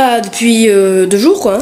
Bah depuis 2 jours quoi.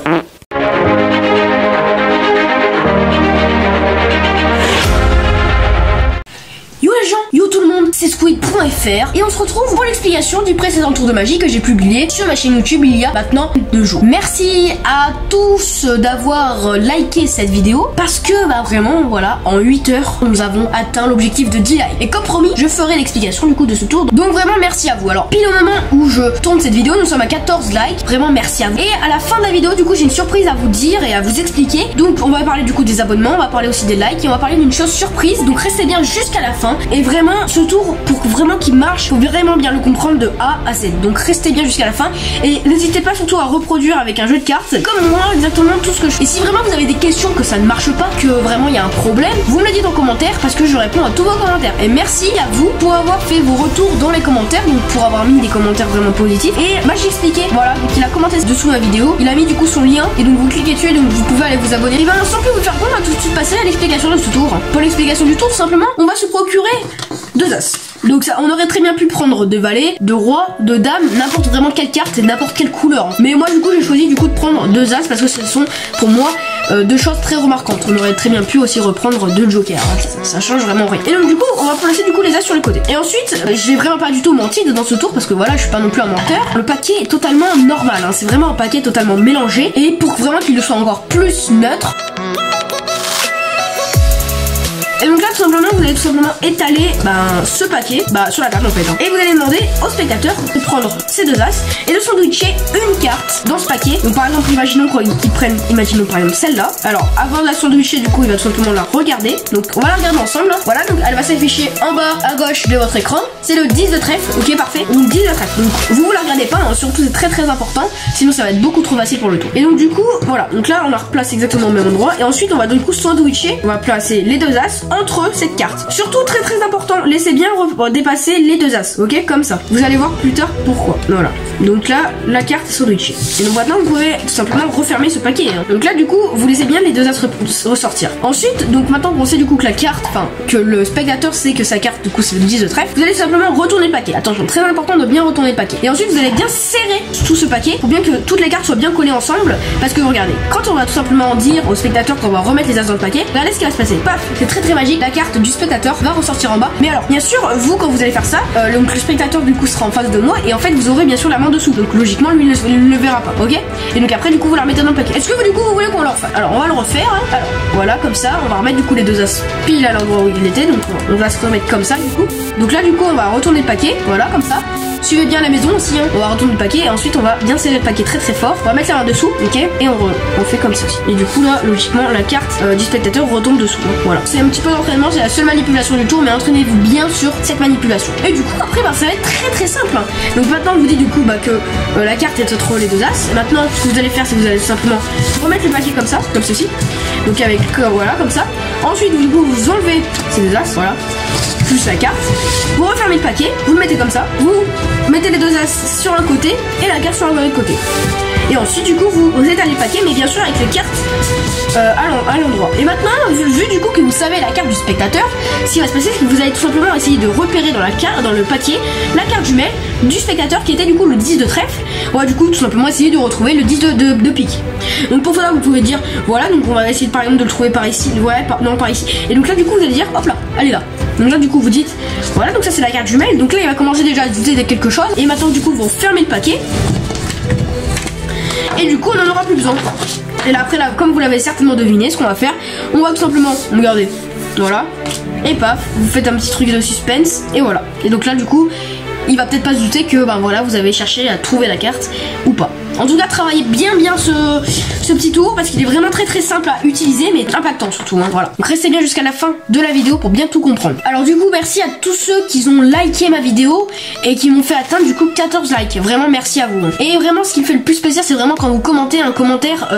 Yo les gens, yo tout le monde, c'est Squid.fr et on se retrouve pour l'explication du précédent tour de magie que j'ai publié sur ma chaîne YouTube il y a maintenant 2 jours. Merci à tous d'avoir liké cette vidéo parce que bah vraiment voilà, en 8 heures nous avons atteint l'objectif de 10 likes. Et comme promis, je ferai l'explication du coup de ce tour. Donc vraiment merci à vous. Alors pile au moment où je tourne cette vidéo, nous sommes à 14 likes. Vraiment merci à vous. Et à la fin de la vidéo du coup j'ai une surprise à vous dire et à vous expliquer. Donc on va parler du coup des abonnements, on va parler aussi des likes et on va parler d'une chose surprise. Donc restez bien jusqu'à la fin. Et vraiment ce tour pour vraiment qu'il marche, faut vraiment bien le comprendre de A à Z. Donc restez bien jusqu'à la fin et n'hésitez pas surtout à reproduire avec un jeu de cartes comme moi exactement tout ce que je fais. Et si vraiment vous avez des questions que ça ne marche pas, que vraiment il y a un problème, vous me le dites en commentaire parce que je réponds à tous vos commentaires. Et merci à vous pour avoir fait vos retours dans les commentaires, donc pour avoir mis des commentaires vraiment positifs. Et bah j'ai expliqué, voilà, donc il a commenté dessous ma vidéo, il a mis du coup son lien et donc vous cliquez dessus et donc vous pouvez aller vous abonner. Et ben sans plus vous faire on va tout de suite passer à l'explication de ce tour. Pour l'explication du tour, tout simplement, on va se procurer 2 as. Donc ça, on aurait très bien pu prendre de valets, de rois, de dames, n'importe vraiment quelle carte et n'importe quelle couleur. Mais moi du coup j'ai choisi du coup de prendre 2 as parce que ce sont pour moi 2 choses très remarquantes. On aurait très bien pu aussi reprendre 2 jokers, hein. Ça change vraiment rien. Et donc du coup on va placer du coup les as sur les côtés. Et ensuite j'ai vraiment pas du tout menti dans ce tour parce que voilà je suis pas non plus un menteur. Le paquet est totalement normal, hein. C'est vraiment un paquet totalement mélangé. Et pour vraiment qu'il soit encore plus neutre, et donc là tout simplement vous allez tout simplement étaler ce paquet sur la table en fait, hein. Et vous allez demander au spectateur de prendre ces 2 as et de sandwicher une carte dans ce paquet. Donc par exemple imaginons qu'ils prennent, imaginons par exemple celle-là. Alors avant de la sandwicher du coup il va tout simplement la regarder. Donc on va la regarder ensemble, hein. Voilà, donc elle va s'afficher en bas à gauche de votre écran. C'est le 10 de trèfle, ok parfait. Donc 10 de trèfle. Donc vous la regardez pas, hein. Surtout c'est très important, sinon ça va être beaucoup trop facile pour le tour. Et donc du coup voilà, donc là on la replace exactement au même endroit. Et ensuite on va du coup sandwicher, on va placer les 2 as entre cette carte. Surtout très important, laissez bien dépasser les 2 as, ok, comme ça. Vous allez voir plus tard pourquoi. Voilà. Donc là, la carte est sandwichée. Et donc maintenant, vous pouvez tout simplement refermer ce paquet, hein. Donc là, du coup, vous laissez bien les 2 as ressortir. Ensuite, donc maintenant qu'on sait du coup que la carte, enfin que le spectateur sait que sa carte, du coup, c'est le 10 de trèfle, vous allez tout simplement retourner le paquet. Attention, très important de bien retourner le paquet. Et ensuite, vous allez bien serrer tout ce paquet pour bien que toutes les cartes soient bien collées ensemble. Parce que regardez, quand on va tout simplement dire au spectateur qu'on va remettre les as dans le paquet, regardez ce qui va se passer. Paf, c'est très magique. La carte du spectateur va ressortir en bas. Mais alors, bien sûr, vous quand vous allez faire ça, donc le spectateur du coup sera en face de moi et en fait vous aurez bien sûr la main dessous. Donc logiquement lui il ne le verra pas, ok. Et donc après du coup vous la remettez dans le paquet. Est-ce que vous du coup vous voulez qu'on le refasse? Alors on va le refaire, hein. Alors voilà comme ça, on va remettre du coup les 2 as pile à l'endroit où il était. Donc on va se remettre comme ça du coup. Donc là du coup on va retourner le paquet, voilà comme ça. Suivez bien la maison aussi, hein. On va retourner le paquet et ensuite on va bien serrer le paquet très fort. On va mettre la main dessous, ok. Et on fait comme ceci. Et du coup là logiquement la carte du spectateur retombe dessous, hein. Voilà. C'est un petit peu d'entraînement, c'est la seule manipulation du tour, mais entraînez-vous bien sur cette manipulation. Et du coup après ça va être très simple, hein. Donc maintenant vous dites du coup que la carte est entre les 2 as. Et maintenant ce que vous allez faire c'est que vous allez simplement remettre le paquet comme ça, comme ceci. Donc avec voilà comme ça. Ensuite du coup vous enlevez ces 2 as, voilà. Plus la carte, vous refermez le paquet, vous le mettez comme ça, vous mettez les 2 as sur un côté et la carte sur l'autre côté. Et ensuite du coup vous étalez le paquet, mais bien sûr avec les cartes à l'endroit. Et maintenant vu du coup que vous savez la carte du spectateur, ce qui va se passer c'est que vous allez tout simplement essayer de repérer dans le paquet la carte jumelle du spectateur qui était du coup le 10 de trèfle. On va du coup tout simplement essayer de retrouver le 10 de pique. Donc pour cela vous pouvez dire voilà, donc on va essayer par exemple de le trouver par ici, ouais, non par ici. Et donc là du coup vous allez dire hop là, elle est là. Donc là du coup vous dites voilà, donc ça c'est la carte jumelle. Donc là il va commencer déjà à douter de quelque chose. Et maintenant du coup vous fermez le paquet. Et du coup on n'en aura plus besoin. Et là après là, comme vous l'avez certainement deviné, ce qu'on va faire, on va tout simplement regarder. Voilà. Et paf, vous faites un petit truc de suspense. Et voilà. Et donc là du coup il va peut-être pas se douter que voilà vous avez cherché à trouver la carte ou pas. En tout cas travaillez bien ce petit tour parce qu'il est vraiment très simple à utiliser mais impactant surtout, hein, voilà. Donc restez bien jusqu'à la fin de la vidéo pour bien tout comprendre. Alors du coup merci à tous ceux qui ont liké ma vidéo et qui m'ont fait atteindre du coup 14 likes. Vraiment merci à vous. Et vraiment ce qui me fait le plus plaisir c'est vraiment quand vous commentez un commentaire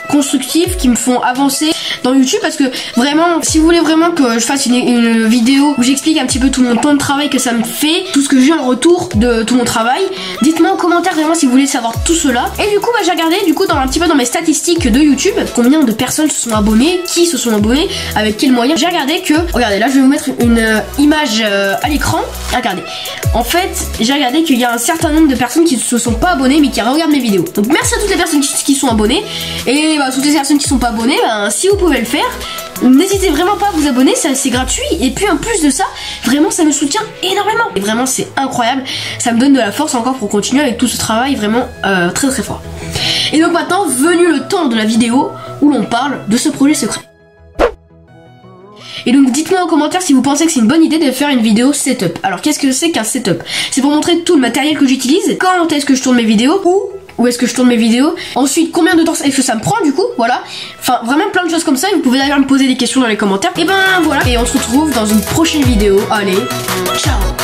constructif qui me font avancer dans YouTube, parce que vraiment si vous voulez vraiment que je fasse une vidéo où j'explique un petit peu tout mon temps de travail que ça me fait, tout ce que j'ai en retour de tout mon travail, dites-moi en commentaire vraiment si vous voulez savoir tout cela. Et du coup j'ai regardé un petit peu dans mes statistiques de YouTube combien de personnes se sont abonnées, qui se sont abonnés, avec quels moyens. J'ai regardé que, regardez là je vais vous mettre une image à l'écran. Regardez, en fait j'ai regardé qu'il y a un certain nombre de personnes qui ne se sont pas abonnées mais qui regardent mes vidéos. Donc merci à toutes les personnes qui sont abonnées. Et toutes les personnes qui sont pas abonnées, si vous pouvez le faire, n'hésitez vraiment pas à vous abonner, c'est gratuit. Et puis en plus de ça, vraiment ça me soutient énormément. Et vraiment c'est incroyable, ça me donne de la force encore pour continuer avec tout ce travail vraiment très très fort. Et donc maintenant, venu le temps de la vidéo où l'on parle de ce projet secret. Et donc dites-moi en commentaire si vous pensez que c'est une bonne idée de faire une vidéo setup. Alors qu'est-ce que c'est qu'un setup? C'est pour montrer tout le matériel que j'utilise, quand est-ce que je tourne mes vidéos, où est-ce que je tourne mes vidéos, ensuite combien de temps est-ce que ça me prend du coup, voilà. Enfin vraiment plein de choses comme ça, et vous pouvez d'ailleurs me poser des questions dans les commentaires. Et ben voilà, et on se retrouve dans une prochaine vidéo. Allez, ciao.